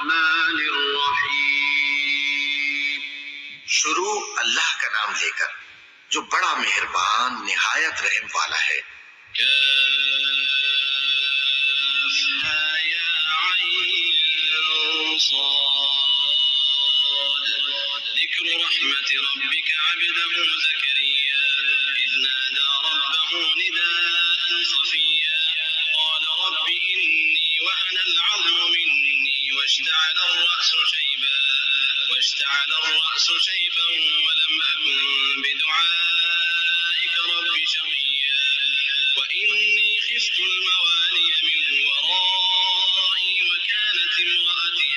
الرحمن الرحيم. شروع اللہ کا نام لے کر جو بڑا مہربان نہایت رحم والا ہے. كافها يا عين صاد. ذكر رحمة ربك عبده زكريا إذ نادى ربه نداء خفيا قال رب إني وهن العظم مني واشتعل الرأس شيبا ولم أكن بدعائك رب شقيا وإني خفت الموالي من ورائي وكانت امرأتي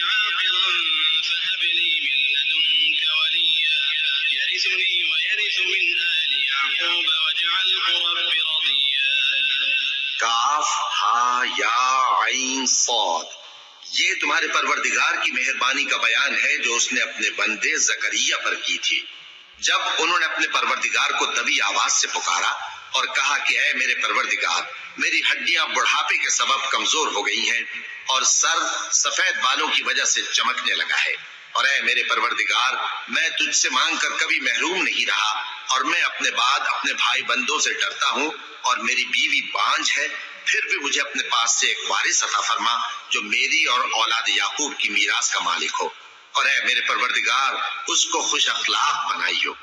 عاقرا فهب لي من لدنك وليا يرثني ويرث من آل يعقوب واجعله رب رضيا. کاف ہا یا عین صاد. یہ تمہارے پروردگار کی مہربانی کا بیان ہے جو اس نے اپنے بندے زکریا پر کی تھی جب انہوں نے اپنے پروردگار کو دبی آواز سے پکارا اور کہا کہ اے میرے پروردگار، میری ہڈیاں بڑھاپے کے سبب کمزور ہو گئی ہیں اور سر سفید بالوں کی وجہ سے چمکنے لگا ہے، اور اے میرے پروردگار، میں تجھ سے مانگ کر کبھی محروم نہیں رہا اور میں اپنے بعد اپنے بھائی بندوں سے ڈرتا ہوں اور میری بیوی بانجھ ہے، پھر بھی مجھے اپنے پاس سے ایک وارث عطا فرما جو میری اور اولاد یعقوب کی میراث کا مالک ہو، اور اے میرے پروردگار اس کو خوش اخلاق بنائیو.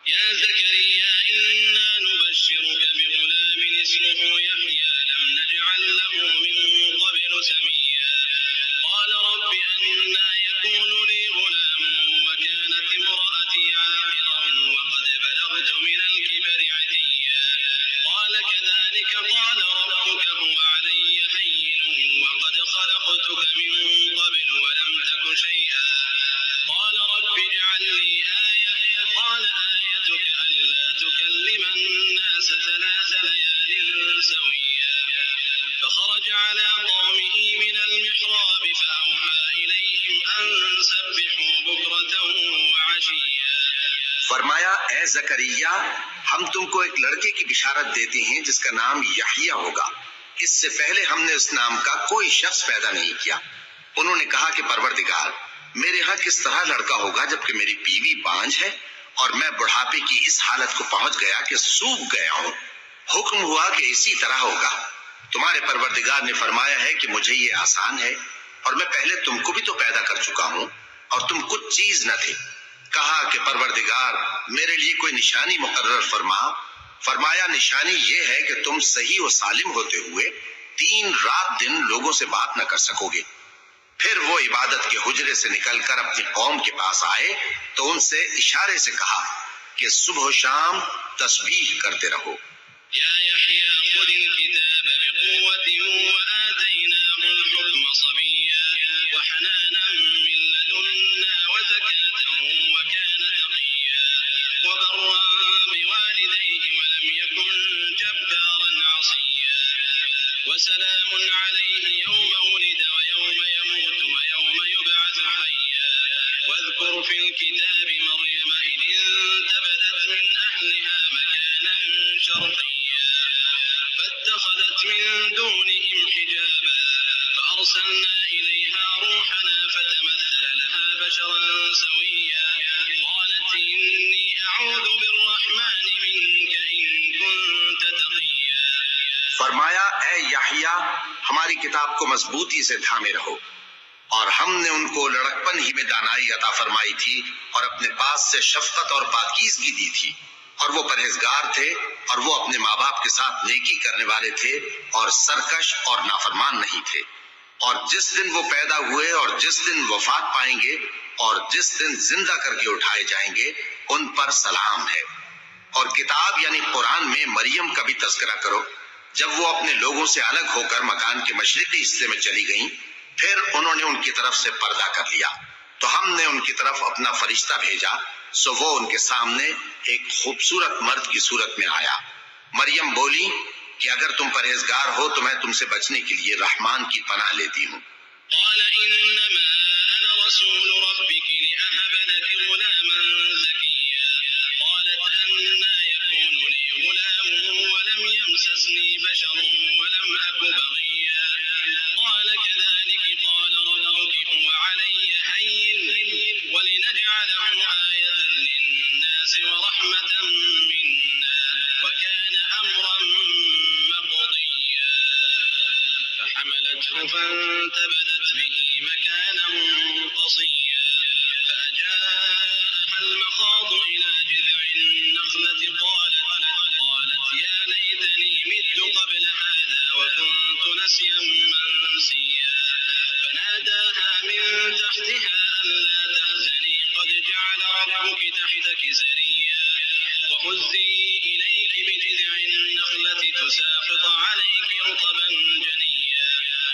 يا زكريا إنا نبشرك بغلام اسمه يحيى لم نجعل له من قبل سميا قال رب أنى يكون لي غلام وكانت امرأتي عاقرا وقد بلغت من الكبر عتيا قال كذلك قال ربك هو علي هين وقد خلقتك من قبل ولم تك شيئا قال رب اجعل لي آية قال آيتك ألا تكلم الناس 3 ليال سويا فخرج على قومه من المحراب فأوحى إليهم أن سبحوا بكرة وعشيا. فرمایا اے زکریا، ہم تم کو ایک لڑکے کی بشارت دیتے ہیں جس کا نام یحییٰ ہوگا. اس سے پہلے ہم نے اس نام کا کوئی شخص پیدا نہیں کیا. انہوں نے کہا کہ پروردگار، میرے ہاں کس طرح لڑکا ہوگا جبکہ میری بیوی بانجھ ہے اور میں بڑھاپے کی اس حالت کو پہنچ گیا کہ سوکھ گیا ہوں. حکم ہوا کہ اسی طرح ہوگا. تمہارے پروردگار نے فرمایا ہے کہ مجھے یہ آسان ہے اور میں پہلے تم کو بھی تو پیدا کر چکا ہوں اور تم کچھ چیز نہ تھے. کہا کہ پروردگار، میرے لیے کوئی نشانی مقرر فرما. فرمایا نشانی یہ ہے کہ تم صحیح و سالم ہوتے ہوئے 3 رات دن لوگوں سے بات نہ کر سکو گے. پھر وہ عبادت کے حجرے سے نکل کر اپنی قوم کے پاس آئے تو ان سے اشارے سے کہا کہ صبح و شام تسبیح کرتے رہو. يا يحيى خذ الكتاب بقوة وآتيناه الحكم صبيا وحنانا من لدنا وزكاة وكان تقيا وبرا بوالديه ولم يكن جبارا عصيا وسلام عليه يوم ولد ويوم يموت ويوم يبعث حيا واذكر في الكتاب مريم إذ انتبذت من أهلها مكانا شرقيا فاتخذت من دونهم حجابا فأرسلنا إليها روحنا فتمثل لها بشرا سويا قالت إني أعوذ بالرحمن منك إن كنت تقيا. فرمایا اے یحییٰ، ہماری کتاب کو مضبوطی سے تھامے رہو، اور ہم نے ان کو لڑکپن ہی میں دانائی عطا فرمائی تھی اور اپنے پاس سے شفقت اور پاکیزگی دی تھی، اور وہ پرہیزگار تھے اور وہ اپنے ماں باپ کے ساتھ نیکی کرنے والے تھے اور سرکش اور نافرمان نہیں تھے. اور جس دن وہ پیدا ہوئے اور جس دن وفات پائیں گے اور جس دن زندہ کر کے اٹھائے جائیں گے ان پر سلام ہے. اور کتاب یعنی قرآن میں مریم کا بھی تذکرہ کرو جب وہ اپنے لوگوں سے الگ ہو کر مکان کے مشرقی حصے میں چلی گئیں، پھر انہوں نے ان کی طرف سے پردہ کر لیا تو ہم نے ان کی طرف اپنا فرشتہ بھیجا، سو وہ ان کے سامنے ایک خوبصورت مرد کی صورت میں آیا. مریم بولی کہ اگر تم پرہیزگار ہو تو میں تم سے بچنے کے لیے رحمان کی پناہ لیتی ہوں. قال إنما أنا رسول ربك لأهب لك غلاما زكيا قالت أنى يكون لي غلام ولم يمسسني بشر ولم أك بغيا النطف فانتبذت به مكانا قصيا فأجاءها المخاض إلى جذع النخلة قالت يا ليتني مت قبل هذا وكنت نسيا منسيا فناداها من تحتها ألا تحزني قد جعل ربك تحتك سريا وهزي إليك بجذع النخلة تساقط عليك رطبا جنيا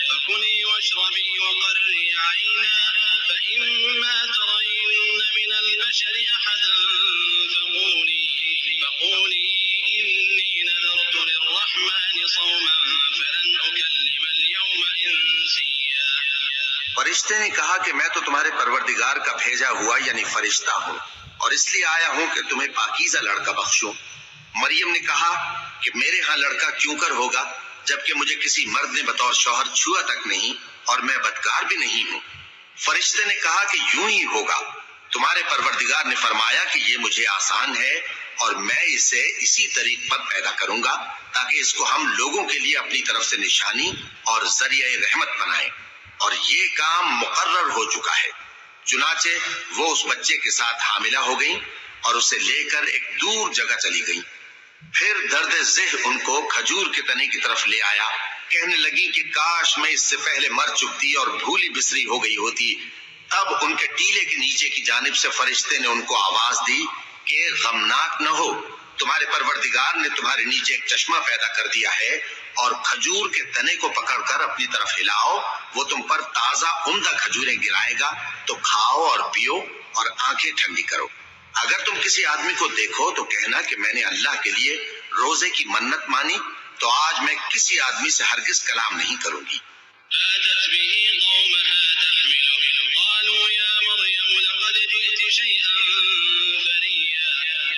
فكلي واشربي وقري عينا فإما ترين من البشر أحدا فقولي إني نذرت للرحمن صوما فلن أكلم اليوم إنسيا. فرشتے نے کہا کہ میں تو تمہارے پروردگار کا بھیجا ہوا یعنی فرشتہ ہوں اور اس لیے آیا ہوں کہ تمہیں پاکیزہ لڑکا بخشوں. مریم نے کہا کہ میرے ہاں لڑکا کیوں کر ہوگا جبکہ مجھے کسی مرد نے بطور شوہر چھوا تک نہیں اور میں بدکار بھی نہیں ہوں. فرشتے نے کہا کہ یوں ہی ہوگا. تمہارے پروردگار نے فرمایا کہ یہ مجھے آسان ہے اور میں اسے اسی طریق پر پیدا کروں گا تاکہ اس کو ہم لوگوں کے لیے اپنی طرف سے نشانی اور ذریعہ رحمت بنائیں. اور یہ کام مقرر ہو چکا ہے. چنانچہ وہ اس بچے کے ساتھ حاملہ ہو گئیں اور اسے لے کر ایک دور جگہ چلی گئیں. پھر درد ذہ ان کو کھجور کے تنے کی طرف لے آیا. کہنے لگی کہ کاش میں اس سے پہلے مر چکتی اور بھولی بسری ہو گئی ہوتی. تب ان کے ٹیلے کے نیچے کی جانب سے فرشتے نے ان کو آواز دی کہ غمناک نہ ہو، تمہارے پروردگار نے تمہارے نیچے ایک چشمہ پیدا کر دیا ہے اور کھجور کے تنے کو پکڑ کر اپنی طرف ہلاؤ، وہ تم پر تازہ عمدہ کھجوریں گرائے گا، تو کھاؤ اور پیو اور آنکھیں ٹھنڈی کرو. اگر تم کسی آدمی کو دیکھو تو کہنا کہ میں نے اللہ کے لیے روزے کی منت مانی، تو آج میں کسی آدمی سے ہرگز کلام نہیں کروں گی. فأتت به قومها تحمله قالوا يا مريم لقد جئت شيئا فريا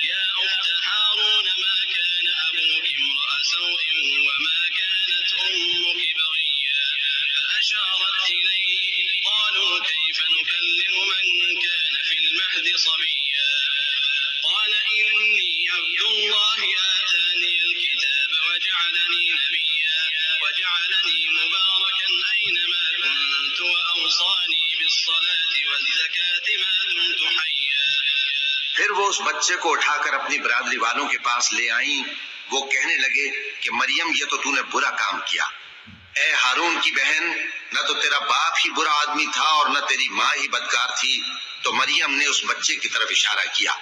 يا أخت هارون ما كان أبوك امرأ سوء وما كانت أمك بغيا فأشارت إليه قالوا كيف نكلم من كان في المهد صبيا قال إني عبد الله آتاني الكتاب وجعلني نبيا وجعلني مباركا أينما كنت وأوصاني بالصلاة والزكاة ما دمت حيا. پھر وہ اس بچے کو اٹھا کر اپنی برادری والوں کے پاس لے آئیں. وہ کہنے لگے کہ مریم یہ تو نے برا کام کیا. اے ہارون کی بہن، نہ تو تیرا باپ ہی برا آدمی تھا اور نہ تیری ماں ہی بدکار تھی. تو مریم نے اس بچے کی طرف اشارہ کیا.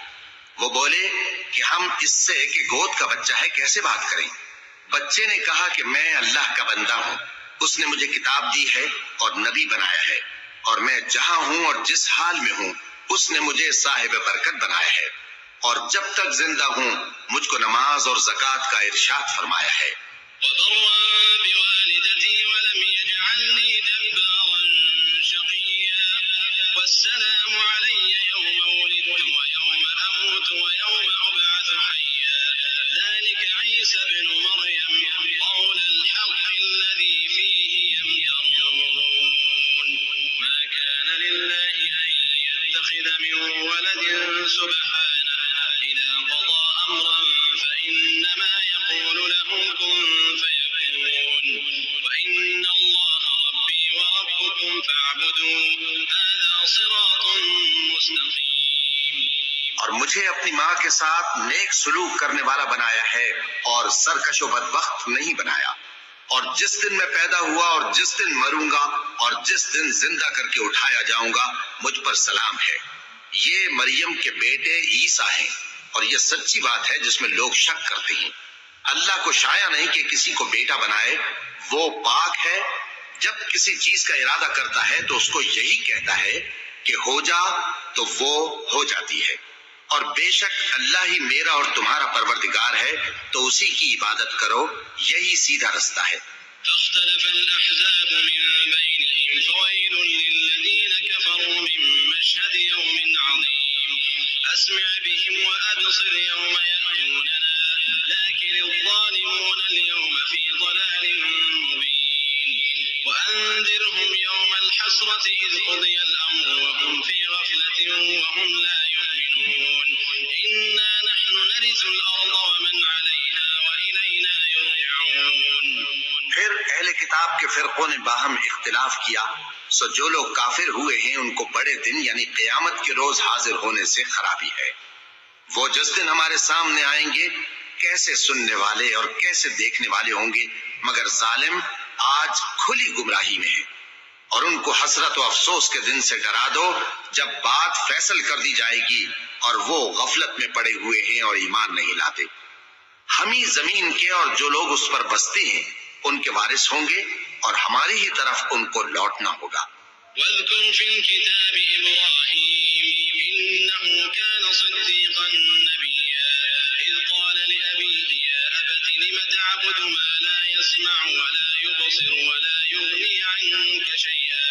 وہ بولے کہ ہم اس سے کہ گود کا بچہ ہے کیسے بات کریں. بچے نے کہا کہ میں اللہ کا بندہ ہوں، اس نے مجھے کتاب دی ہے اور نبی بنایا ہے، اور میں جہاں ہوں اور جس حال میں ہوں اس نے مجھے صاحب برکت بنایا ہے، اور جب تک زندہ ہوں مجھ کو نماز اور زکوٰۃ کا ارشاد فرمایا ہے. وبرا بوالدتي ولم يجعلني جبارا شقيا والسلام علي يوم ولدت ويوم أموت ويوم أبعث حيا ذلك عيسى ابن مريم قول الحق الذي فيه يمترون ما كان لله أن يتخذ من ولد سبحانه إذا قضى أمرا فإنما يقول له كن فيكون وإن الله ربي وربكم فاعبدوه هذا صراط مستقيم. اور مجھے اپنی ماں کے ساتھ نیک سلوک کرنے والا بنایا ہے اور سرکش و بدبخت نہیں بنایا. اور جس دن میں پیدا ہوا اور جس دن مروں گا اور جس دن زندہ کر کے اٹھایا جاؤں گا مجھ پر سلام ہے. یہ مریم کے بیٹے عیسیٰ ہیں اور یہ سچی بات ہے جس میں لوگ شک کرتے ہیں. اللہ کو شایع نہیں کہ کسی کو بیٹا بنائے، وہ پاک ہے. جب کسی چیز کا ارادہ کرتا ہے تو اس کو یہی کہتا ہے کہ ہو جا تو وہ ہو جاتی ہے. اور بے شک اللہ ہی میرا اور تمہارا پروردگار ہے، تو اسی کی عبادت کرو، یہی سیدھا رستہ ہے. فاختلف الأحزاب من بينهم فويل للذين كفروا من مشهد يوم عظيم أسمع بهم وأبصر يوم يأتوننا لكن الظالمون اليوم في ضلال مبين وأنذرهم يوم الحسرة إذ قضي الأمر وهم في غفلة وهم لا يؤمنون إنا نحن نرث الأرض ومن عليها وإلينا يرجعون. پھر اہل کتاب کے فرقوں نے باہم اختلاف کیا، سو جو لوگ کافر ہوئے ہیں ان کو بڑے دن یعنی قیامت کے روز حاضر ہونے سے خرابی ہے۔ وہ جس دن ہمارے سامنے آئیں گے کیسے سننے والے اور کیسے دیکھنے والے ہوں گے، مگر ظالم آج کھلی گمراہی میں ہیں۔ اور ان کو حسرت و افسوس کے دن سے ڈرا دو جب بات فیصل کر دی جائے گی اور وہ غفلت میں پڑے ہوئے ہیں اور ایمان نہیں لاتے۔ ہم ہی زمین کے اور جو لوگ اس پر بستے ہیں ان کے وارث ہوں گے اور ہماری ہی طرف ان کو لوٹنا ہوگا۔ واذكر في الكتاب إبراهيم إنه كان صديقا نبيا إذ قال لأبيه يا أبت لم تعبد ما لا يسمع ولا يبصر ولا يغني عنك شيئا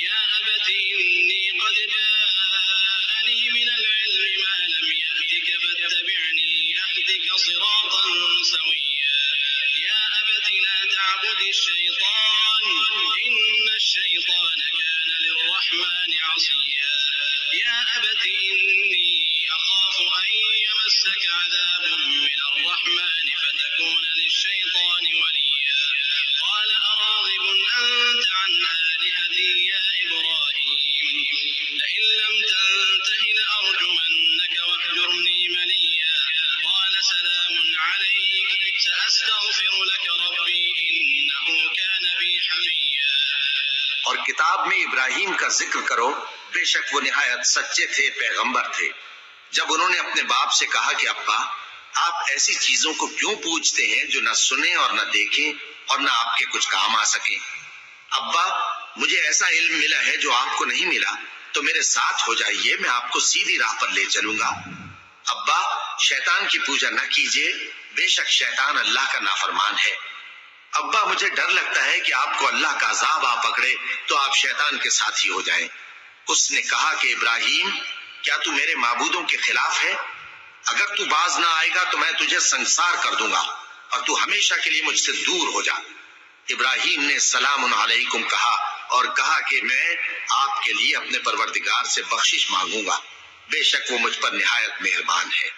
يا أبت إني قد جاءني من العلم ما لم يأتك فاتبعني أهدك صراطا سويا يا أبت لا تعبد الشيطان إن الشيطان كان للرحمن عصيا يا أبت إني أخاف أن يمسك عذاب من الرحمن فتكون للشيطان وليا قال أراغب أنت عن آلهتي يا إبراهيم لئن لم تنته لأرجمنك واهجرني مليا قال سلام عليك سأستغفر لك ربي إنه كان بي حفيا۔ اور کتاب میں ابراہیم کا ذکر کرو، بے شک وہ نہایت سچے تھے، پیغمبر تھے۔ جب انہوں نے اپنے باپ سے کہا کہ ابا آپ ایسی چیزوں کو کیوں پوچھتے ہیں جو نہ سنیں اور نہ دیکھیں اور نہ آپ کے کچھ کام آ سکیں؟ ابا مجھے ایسا علم ملا ہے جو آپ کو نہیں ملا، تو میرے ساتھ ہو جائیے، میں آپ کو سیدھی راہ پر لے چلوں گا۔ ابا شیطان کی پوجا نہ کیجیے، بے شک شیطان اللہ کا نافرمان ہے۔ ابا مجھے ڈر لگتا ہے کہ آپ کو اللہ کا عذاب آ پکڑے تو آپ شیطان کے ساتھی ہو جائیں۔ اس نے کہا کہ ابراہیم کیا تو میرے معبودوں کے خلاف ہے؟ اگر تو باز نہ آئے گا تو میں تجھے سنسار کر دوں گا اور تو ہمیشہ کے لیے مجھ سے دور ہو جا۔ ابراہیم نے سلام علیکم کہا اور کہا کہ میں آپ کے لیے اپنے پروردگار سے بخشش مانگوں گا، بے شک وہ مجھ پر نہایت مہربان ہے۔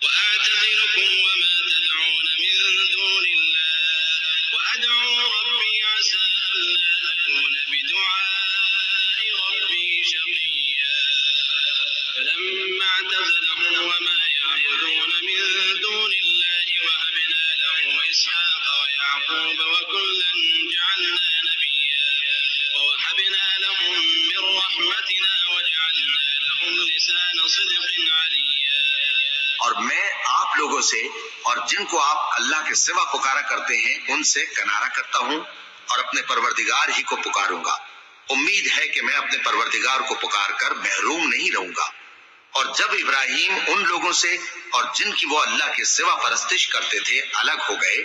وأعتزلكم وما تدعون من دون الله وأدعو ربي عسى ألا أكون بدعاء ربي شقيا فلما اعتزلهم وما يعبدون من دون الله وهبنا له إسحاق ويعقوب وكلا جعلنا نبيا ووهبنا لهم من رحمتنا وجعلنا لهم لسان صدق عليا۔ اور میں آپ لوگوں سے اور جن کو آپ اللہ کے سوا پکارا کرتے ہیں ان سے کنارہ کرتا ہوں اور اپنے پروردگار ہی کو پکاروں گا۔ امید ہے کہ میں اپنے پروردگار کو پکار کر محروم نہیں رہوں گا۔ اور جب ابراہیم ان لوگوں سے اور جن کی وہ اللہ کے سوا پرستش کرتے تھے الگ ہو گئے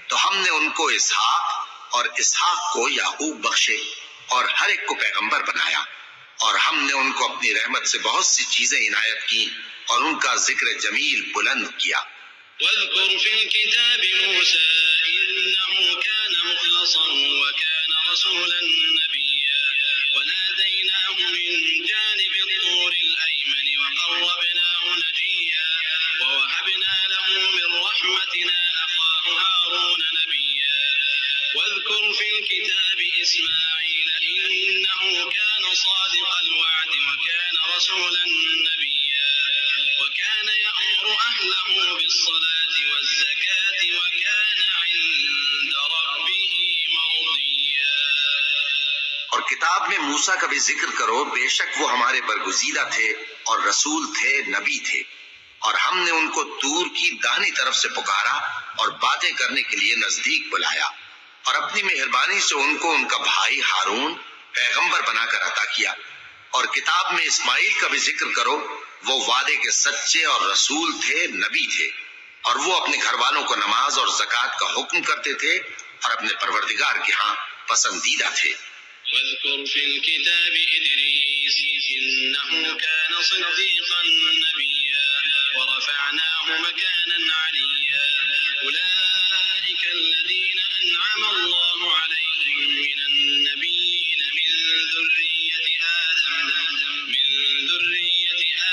تو ہم نے ان کو اسحاق اور اسحاق کو یعقوب بخشے اور ہر ایک کو پیغمبر بنایا، اور ہم نے ان کو اپنی رحمت سے بہت سی چیزیں عنایت کی اور ان کا ذکر جمیل بلند کیا۔ واذكر في الكتاب موسى إنه كان مخلصا وكان رسولا نبيا وناديناه من جانب الطور الأيمن وقربناه نجيا ووهبنا له من رحمتنا أخاه هارون نبيا واذكر في الكتاب إسماعيل إنه كان صادق الوعد وكان رسولا نبيا وكان يأمر أهله بالصلاة والزكاة وكان عند ربه مرضيا۔ اور کتاب میں موسیٰ کا بھی ذکر کرو، بے شک وہ ہمارے برگزیدہ تھے اور رسول تھے، نبی تھے، اور ہم نے ان کو طور کی داہنی طرف سے پکارا اور باتیں کرنے کے لیے نزدیک بلایا، اور اپنی مہربانی سے ان کو ان کا بھائی ہارون پیغمبر بنا کر عطا کیا۔ اور کتاب میں اسماعیل کا بھی ذکر کرو، وہ وعدے کے سچے اور رسول تھے، نبی تھے، اور وہ اپنے گھر والوں کو نماز اور زکوٰۃ کا حکم کرتے تھے اور اپنے پروردگار کے ہاں پسندیدہ تھے۔ واذكر في الكتاب إدريس إنه كان صديقا نبيا ورفعناه مكانا عليا أولئك الذين أنعم الله عليهم من النبيين من ذرية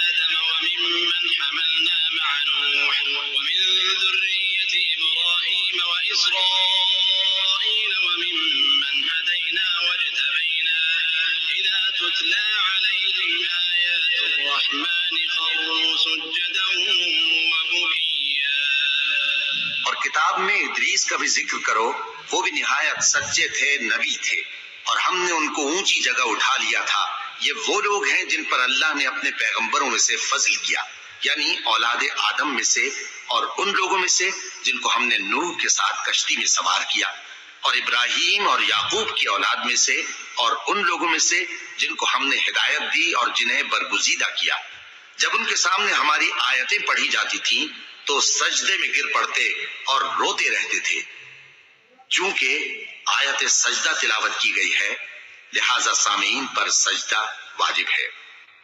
آدم وممن حملنا مع نوح ومن ذرية إبراهيم وإسرائيل ومن کا بھی ذکر کرو، وہ بھی نہایت سچے تھے، نبی تھے، اور ہم نے ان کو اونچی جگہ اٹھا لیا تھا۔ یہ وہ لوگ ہیں جن پر اللہ نے اپنے پیغمبروں میں سے فضل کیا، یعنی اولاد آدم میں سے، اور ان لوگوں میں سے جن کو ہم نے نوح کے ساتھ کشتی میں سوار کیا، اور ابراہیم اور یعقوب کی اولاد میں سے، اور ان لوگوں میں سے جن کو ہم نے ہدایت دی اور جنہیں برگزیدہ کیا۔ جب ان کے سامنے ہماری آیتیں پڑھی جاتی تھیں تو سجدے میں گر پڑتے اور روتے رہتے تھے۔ چونکہ آیت سجدہ تلاوت کی گئی ہے، لہذا سامعین پر سجدہ واجب ہے۔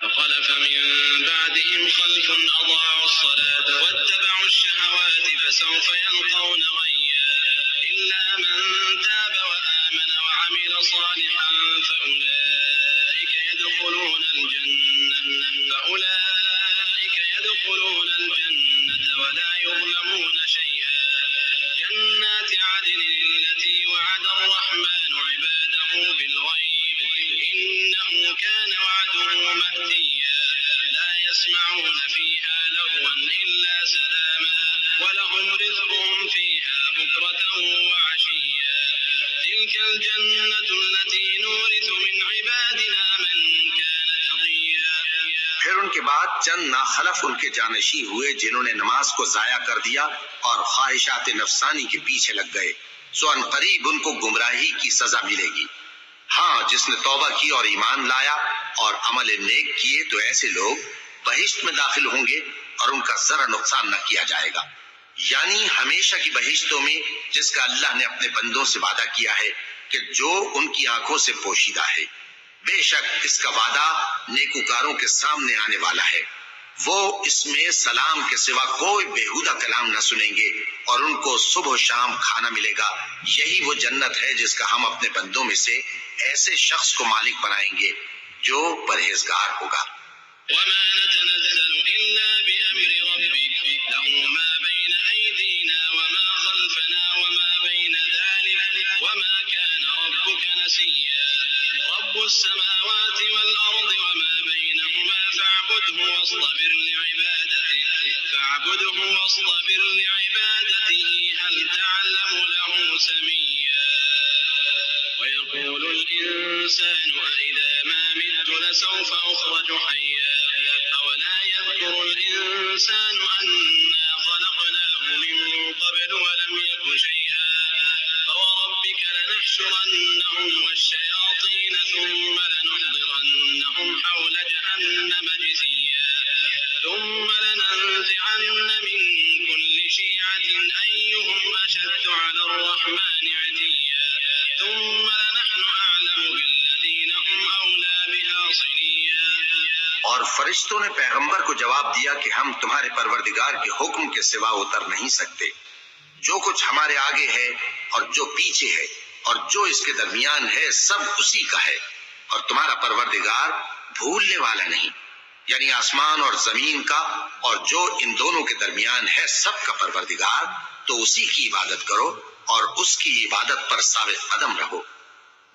فخلف من بعدهم خلف أضاعوا الصلاة واتبعوا الشهوات فسوف يلقون غيا إلا من تاب وآمن وعمل صالحا فأولئك يدخلون الجنة ولا يظلمون شيئا جنات عدن التي وعد الرحمن عباده بالغيب إنه كان وعده مأتيا لا يسمعون فيها لغوا إلا سلاما ولهم رزقهم فيها بكرة وعشيا تلك الجنة التي نورث من عبادنا من كان تقيا۔ پھر ان کے بعد چند ناخلف ان کے جانشین ہوئے جنہوں نے نماز کو ضائع کر دیا اور خواہشات نفسانی کے پیچھے لگ گئے، سو ان قریب ان کو گمراہی کی سزا ملے گی۔ ہاں، جس نے توبہ کی اور ایمان لایا اور عمل نیک کیے تو ایسے لوگ بہشت میں داخل ہوں گے اور ان کا ذرا نقصان نہ کیا جائے گا، یعنی ہمیشہ کی بہشتوں میں جس کا اللہ نے اپنے بندوں سے وعدہ کیا ہے کہ جو ان کی آنکھوں سے پوشیدہ ہے۔ بے شک اس کا وعدہ نیکوکاروں کے سامنے آنے والا ہے، وہ اس میں سلام کے سوا کوئی بیہودہ کلام نہ سنیں گے اور ان کو صبح و شام کھانا ملے گا۔ یہی وہ جنت ہے جس کا ہم اپنے بندوں میں سے ایسے شخص کو مالک بنائیں گے جو پرہیزگار ہوگا۔ وما نتنزل إلا بأمر ربك له ما بين أيدينا وما خلفنا وما بين ذلك وما كان ربك نسيا رب السماوات والأرض وما بينهما فاعبده واصطبر لعبادته هل تعلم له سميا ويقول الإنسان أإذا ما مت لسوف أخرج حيا أولا يذكر الإنسان أنا خلقناه من قبل ولم يك شيئا فوربك لنحشرنهم والشياطين ثم لنحضرنهم حول جهنم جثيا ثم لننزعن من كل شيعة أيهم أشد على الرحمن عتيا ثم لنحن أعلم بالذين هم أولى بها صليا۔ اور فرشتوں نے پیغمبر کو جواب دیا کہ ہم تمہارے پروردگار کے حکم کے سوا اتر نہیں سکتے۔ جو کچھ ہمارے آگے ہے اور جو پیچھے ہے اور جو اس کے درمیان ہے سب اسی کا ہے، اور تمہارا پروردگار بھولنے والا نہیں، یعنی آسمان اور زمین کا اور جو ان دونوں کے درمیان ہے سب کا پروردگار، تو اسی کی عبادت کرو اور اس کی عبادت پر ثابت قدم رہو۔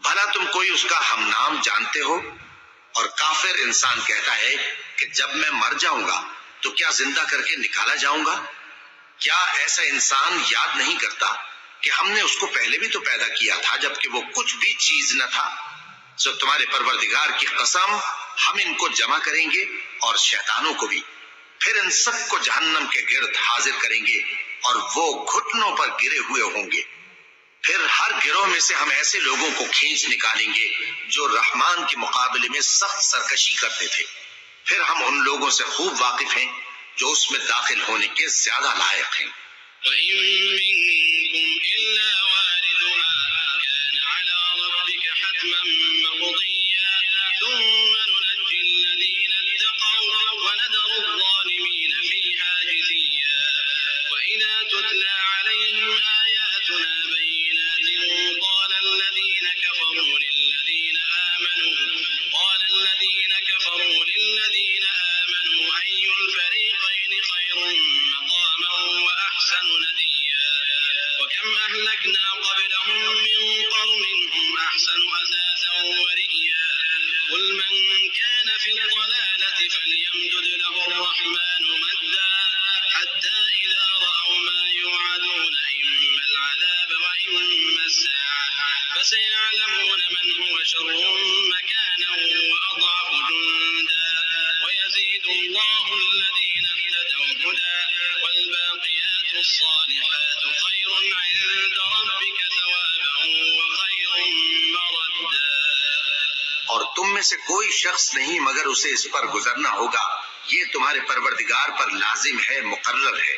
بھلا تم کوئی اس کا ہم نام جانتے ہو؟ اور کافر انسان کہتا ہے کہ جب میں مر جاؤں گا تو کیا زندہ کر کے نکالا جاؤں گا؟ کیا ایسا انسان یاد نہیں کرتا کہ ہم نے اس کو پہلے بھی تو پیدا کیا تھا جبکہ وہ کچھ بھی چیز نہ تھا؟ سو تمہارے پروردگار کی قسم ہم ان کو جمع کریں گے اور شیطانوں کو بھی، پھر ان سب کو جہنم کے گرد حاضر کریں گے اور وہ گھٹنوں پر گرے ہوئے ہوں گے۔ پھر ہر گروہ میں سے ہم ایسے لوگوں کو کھینچ نکالیں گے جو رحمان کے مقابلے میں سخت سرکشی کرتے تھے، پھر ہم ان لوگوں سے خوب واقف ہیں جو اس میں داخل ہونے کے زیادہ لائق ہیں۔ وَإِن مِّنكُمْ إِلَّا وَارِدُهَا كَانَ عَلَى رَبِّكَ حَتْمًا مَّقْضِيًّا ثُمَّ نُنَجِّي الَّذِينَ اتَّقَوْا وَنَذَرُ الظَّالِمِينَ فِيهَا جِثِيًّا وَإِذَا تُتْلَىٰ عَلَيْهِمْ آيَاتُنَا بَيِّنَاتٍ قَالَ الَّذِينَ كَفَرُوا لِلَّذِينَ آمَنُوا أَيُّ الْفَرِيقَيْنِ خَيْرٌ مَّقَامًا وَأَحْسَنُ نَدِيًّا وَكَمْ أَهْلَكْنَا قَبْلَهُم مِّن قَرْنٍ هُمْ أَحْسَنُ أَثَاثًا وَرِئْيًا قُلْ مَن كَانَ فِي الضَّلَالَةِ فَلْيَمْدُدْ لَهُ الرَّحْمَٰنُ مَدًّا حَتَّىٰ إِذَا رَأَوْا مَا يُوعَدُونَ إِمَّا الْعَذَابَ سيعلمون من هو شر مكانا وأضعف جندا ويزيد الله الذين اهتدوا هدى والباقيات الصالحات خير عند ربك ثوابا وخير مردا. اور تم میں سے کوئی شخص نہیں مگر اسے اس پر گزرنا ہوگا، یہ تمہارے پروردگار پر لازم ہے، مقرر ہے۔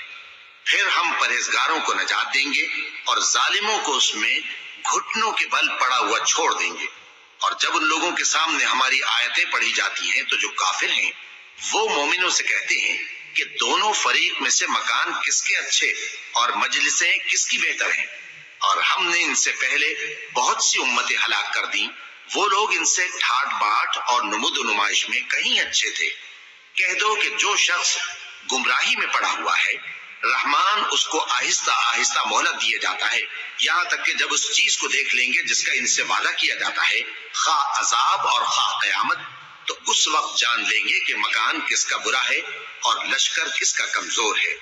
پھر ہم پرہیزگاروں کو نجات دیں گے اور ظالموں کو اس میں گھٹنوں کے بل پڑا ہوا چھوڑ دیں گے۔ اور جب ان لوگوں کے سامنے ہماری آیتیں پڑھی جاتی ہیں تو جو کافر ہیں وہ مومنوں سے کہتے ہیں کہ دونوں فریق میں سے مکان کس کے اچھے اور مجلسیں کس کی بہتر ہیں، اور ہم نے ان سے پہلے بہت سی امتیں ہلاک کر دیں، وہ لوگ ان سے ٹھاٹ باٹ اور نمود و نمائش میں کہیں اچھے تھے۔ کہہ دو کہ جو شخص گمراہی میں پڑا ہوا ہے رحمان اس کو آہستہ آہستہ مہلت دیا جاتا ہے، یہاں تک کہ جب اس چیز کو دیکھ لیں گے جس کا ان سے وعدہ کیا جاتا ہے، خواہ عذاب اور خواہ قیامت، تو اس وقت جان لیں گے کہ مکان کس کا برا ہے اور لشکر کس کا کمزور ہے۔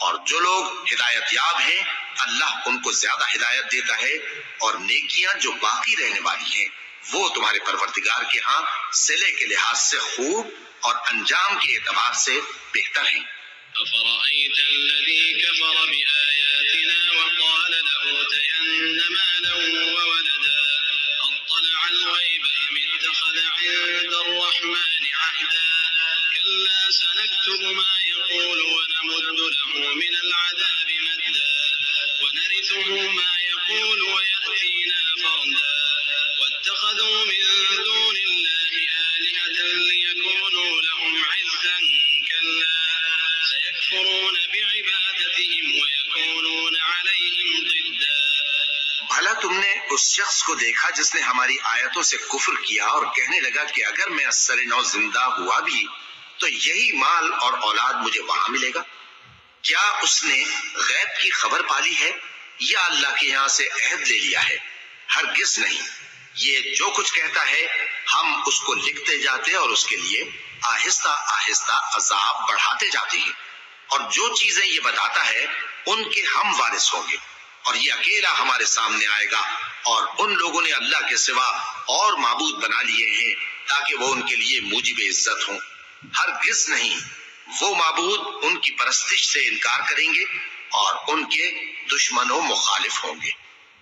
اور جو لوگ ہدایت یاب ہیں اللہ ان کو زیادہ ہدایت دیتا ہے، اور نیکیاں جو باقی رہنے والی ہیں وہ تمہارے پروردگار کے ہاں صلے کے لحاظ سے خوب اور انجام کے اعتبار سے بہتر ہیں۔ أفرأيت الذي كفر بآياتنا وقال لأوتين مالا وولدا أطلع الغيب أم اتخذ عند الرحمن عهدا كلا سنكتب ما يقول ونمد له من العذاب مدا ونرثه ما يقول ويأتينا فردا واتخذوا من دون الله آلهة ليكونوا لهم عزا كلا سيكفرون بعبادتهم ويكونون عليهم ضدا۔ بھلا تم نے اس شخص کو دیکھا جس نے ہماری آیتوں سے کفر کیا اور کہنے لگا کہ اگر میں اثر نو زندہ ہوا بھی تو یہی مال اور اولاد مجھے وہاں ملے گا؟ کیا اس نے غیب کی خبر پالی ہے یا اللہ کے یہاں سے عہد لے لیا ہے؟ ہرگز نہیں، یہ جو کچھ کہتا ہے ہم اس کو لکھتے جاتے اور اس کے لیے آہستہ آہستہ عذاب بڑھاتے جاتے ہیں، اور جو چیزیں یہ بتاتا ہے ان کے ہم وارث ہوں گے، اور یہ اکیلا ہمارے سامنے آئے گا، اور ان لوگوں نے اللہ کے سوا اور معبود بنا لیے ہیں تاکہ وہ ان کے لیے موجب عزت ہوں۔ ہرگز نہیں، وہ معبود ان کی پرستش سے انکار کریں گے اور ان کے دشمنوں مخالف ہوں گے۔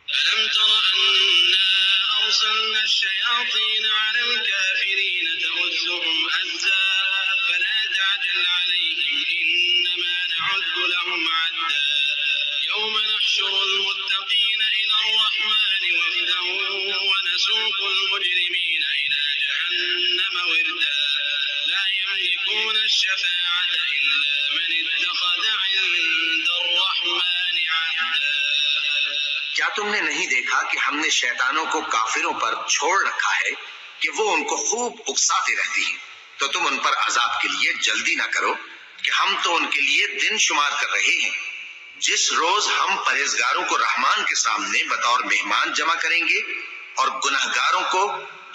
ألم تر أنا أرسلنا الشياطين على الكافرين تؤزهم أزا فلا تعجل عليهم إنما نعد لهم عدا يوم نحشر المتقين إلى الرحمن وفدا ونسوق المجرمين إلى جهنم وردا لا يملكون الشفاعة إلا من اتخذ عند الرحمن عهدا۔ کیا تم نے نہیں دیکھا کہ ہم نے شیطانوں کو کافروں پر چھوڑ رکھا ہے کہ وہ ان کو خوب اکساتے رہتی ہیں؟ تو تم ان پر عذاب کے لیے جلدی نہ کرو کہ ہم تو ان کے لیے دن شمار کر رہے ہیں۔ جس روز ہم پرہیزگاروں کو رحمان کے سامنے بطور مہمان جمع کریں گے اور گناہگاروں کو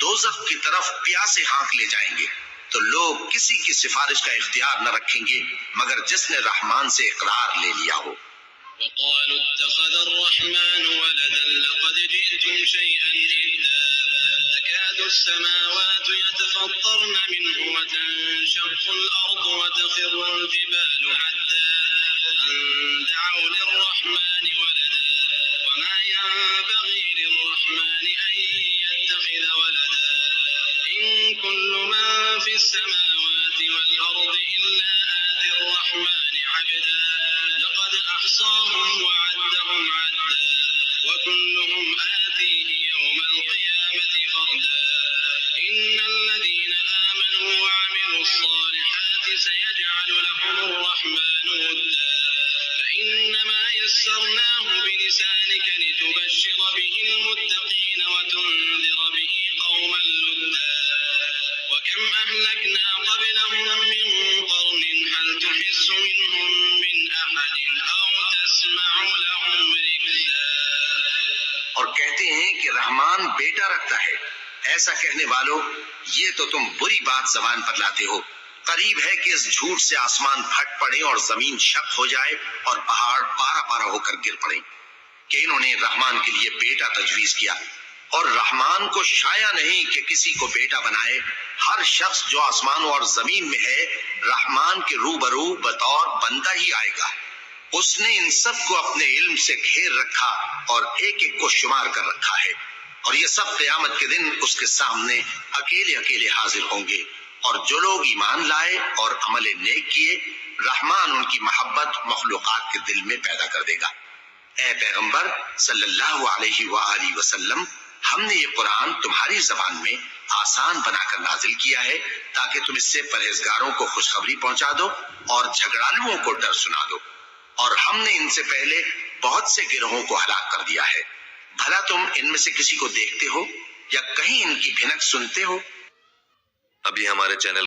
دوزخ کی طرف پیاسے ہانک لے جائیں گے، تو لوگ کسی کی سفارش کا اختیار نہ رکھیں گے مگر جس نے رحمان سے اقرار لے لیا ہو۔ وقالوا اتخذ الرحمن ولدا لقد جئتم شيئا إدا تكاد السماوات يتفطرن منه وتنشق الأرض وتخر الجبال حتى أن دعوا للرحمن ولدا وما ينبغي للرحمن أن يتخذ ولدا إن كل من في السماوات والأرض إلا آتي الرحمن عبدا لقد أحصاهم وعدهم عدا وكلهم آتيه يوم القيامة فردا إن الذين آمنوا وعملوا الصالحات سيجعل لهم الرحمن ودا فإنما يسرناه بلسانك لتبشر به المتقين وتنذر به قوما لدا وكم أهلكنا قبلهم من قرن هل تحس منهم من أحد أو تسمع لهم ركزا۔ اور کہتے ہیں کہ رحمان بیٹا رکھتا ہے، ایسا کہنے والوں یہ تو تم بری بات زبان پر لاتے ہو۔ قریب ہے کہ اس جھوٹ سے آسمان پھٹ پڑے اور زمین شق ہو جائے اور پہاڑ پارا پارا ہو کر گر پڑے کہ انہوں نے رحمان کے لیے بیٹا تجویز کیا، اور رحمان کو شایع نہیں کہ کسی کو بیٹا بنائے. ہر شخص جو آسمانوں اور زمین میں ہے رحمان کے روبرو بطور بندہ ہی آئے گا. اس نے ان سب کو اپنے علم سے گھیر رکھا اور ایک ایک کو شمار کر رکھا ہے، اور یہ سب قیامت کے دن اس کے سامنے اکیلے اکیلے حاضر ہوں گے. اور جو لوگ ایمان لائے اور عمل نیک کیے رحمان ان کی محبت مخلوقات کے دل میں پیدا کر دے گا. اے پیغمبر صلی اللہ علیہ وآلہ وسلم، ہم نے یہ قرآن تمہاری زبان میں آسان بنا کر نازل کیا ہے تاکہ تم اس سے پرہیزگاروں کو خوشخبری پہنچا دو اور جھگڑالوؤں کو ڈر سنا دو. اور ہم نے ان سے پہلے بہت سے گروہوں کو ہلاک کر دیا ہے. بھلا تم ان میں سے کسی کو دیکھتے ہو یا کہیں ان کی بھنک سنتے ہو؟ ابھی ہمارے چینل